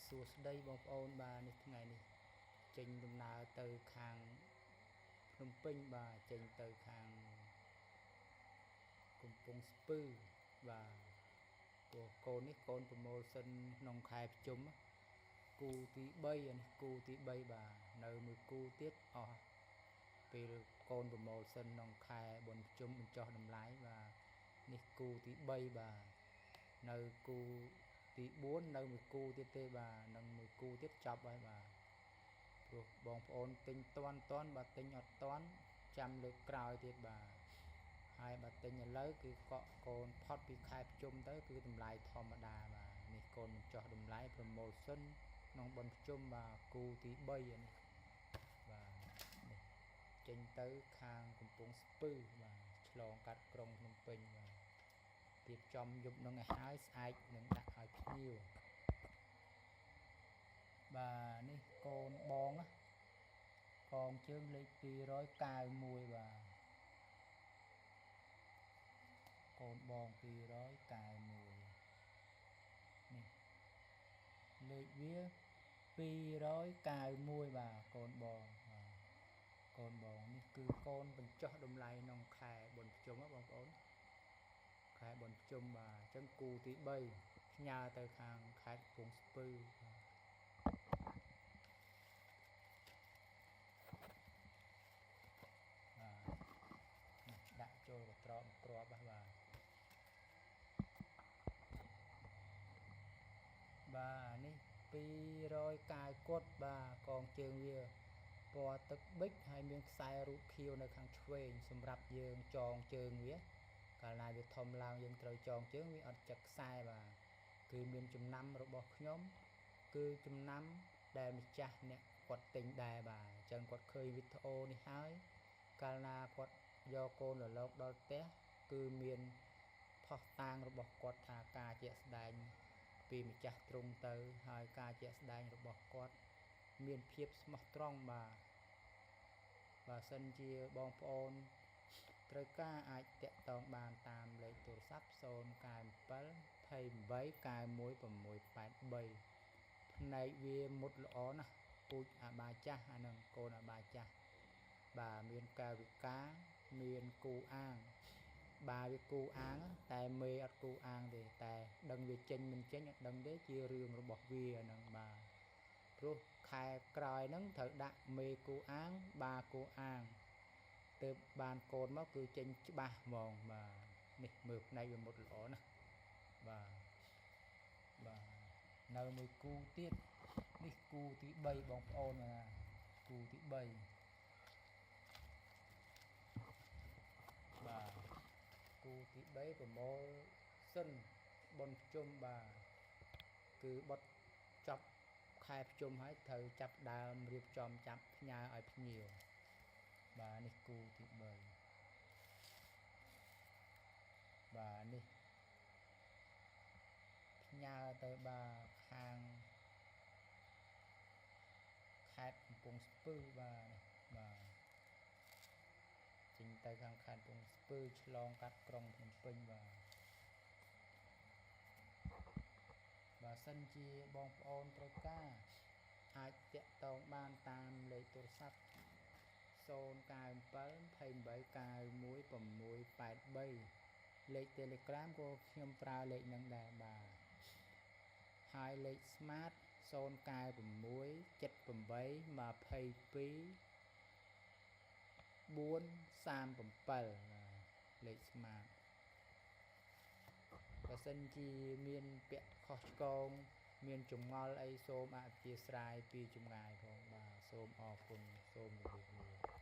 សួស្តីបងប្អូនបាទនេះថ្ងៃនេះចេញដំណើរទៅខាងភ្នំពេញបាទចេញទៅខាងកំពង់ស្ពឺបាទព្រោះកូននេះកូនប្រមូលសិនក្នុងខែប្រជុំគូទី3នេះគូទី3បាទនៅមួយគូទៀតអស់ពេលកូនប្រមូលសិនក្នុងខែបុណ្យប្រជុំបញ្ចុះតម្លៃបាទនេះគូទី3បាទនៅគូទី4នៅមួយគូទៀតទេបាទនឹងមួយគូទៀតចប់ហើយបាទព្រោះបងប្អូនទិញតាន់បាទទិញអត់តាន់ចាំលើកក្រោយទៀតបាទហើយបើទិញឥឡូវគឺកក់កូនផុតពីខែប្រជុំទៅគឺតម្លៃធម្មតាបាទនេះកូនបញ្ចុះតម្លៃ promotion ក្នុងបុណ្យប្រជុំបាទគូទី3នេះបាទនេះចេញទៅខាងកំពង់ស្ពឺបាទឆ្លងកាត់ក្រុងភ្នំពេញបាទទៀបចំយប់នឹងឲ្យហើយស្អែកនឹងដាក់ឲ្យភ្ញៀវបាទនេះកូនបងកងជើងលេខ291បាទកូនបង291នេះលេខវា291បាទកូនបងបាទកូនបងនេះគឺកូនបញ្ចុះតម្លៃក្នុងខែបុណ្យប្រជុំបងប្អូនខែបុណ្យប្រជុំបាទអញ្ចឹងគូទី3ផ្ញើទៅខាងខេត្តកំពង់ស្ពឺបាទដាក់ចូលកត្របគ្រាប់បាទបាទនេះ290គត់បាទកងជើងវាពណ៌ទឹកប៊ិចហើយមានខ្សែរូបខៀវនៅខាងឆ្វេងសម្រាប់យើងចងជើងវាកាលណាវាធំឡើងយើងត្រូវចងជើងវាអត់ចឹកខ្សែបាទគឺមានចំណាំរបស់ខ្ញុំគឺចំណាំដែលម្ចាស់អ្នកគាត់ទិញដែរបាទអញ្ចឹងគាត់ឃើញវីដេអូនេះហើយកាលណាគាត់យកកូនរលកដល់ផ្ទះគឺមានផុសតាងរបស់គាត់ថាការជាក់ស្ដែងពីម្ចាស់ទ្រង់ទៅហើយការជាក់ស្ដែងរបស់គាត់មានភាពស្មោះត្រង់បាទបើសិនជាបងប្អូនត្រូវការអាចតាក់ទងបានតាមលេខទូរស័ព្ទ097 28 91 683ផ្នែកវាមុតល្អណាស់ពូជអាបាចាស់អានឹងកូនអាបាចាស់បាទមានកាយវិការមានគូអាងបាទវាគូអាងតែមេអត់គូអាងទេតែដឹងវាចេញមិនចេញអត់ដឹងទេជារឿងរបស់វាហ្នឹងបាទព្រោះខែក្រោយហ្នឹងត្រូវដាក់មេគូអាងបាគូអាងទើបបានកូនមកគឺចេញច្បាស់ហ្មងបាទនេះមើលផ្នែកវាមុតល្អណាស់បាទនៅមួយគូទៀតនេះគូទី3បងប្អូនណាគូទី3បាទគូទី3ប្រមូលសិនបុណ្យប្រជុំបាទគឺបត់ចប់ខែប្រជុំហើយត្រូវចាប់ដើមរៀបចំចាប់ផ្ញើឲ្យភ្ញៀវបាទនេះគូទី3បាទនេះផ្ញើទៅបាទខាងខេត្តកំពង់ស្ពឺបាទចេញទៅខាងខេត្តកំពង់ស្ពឺឆ្លងកាត់ក្រុងភ្នំពេញបាទបើសិនជាបងប្អូនត្រូវការអាចតាក់ទងបានតាមលេខទូរស័ព្ទ097 28 91 683លេខ Telegram ក៏ខ្ញុំប្រើលេខនឹងដែរបាទហើយលេខ Smart 096 78 22 437លេខ Smart បើសិនជាមានពាក្យខុសឆ្គងមានចម្ងល់អីសូមអធិស្ឋានពីចម្ងាយផងបាទសូមអរគុណសូមជម្រាបលា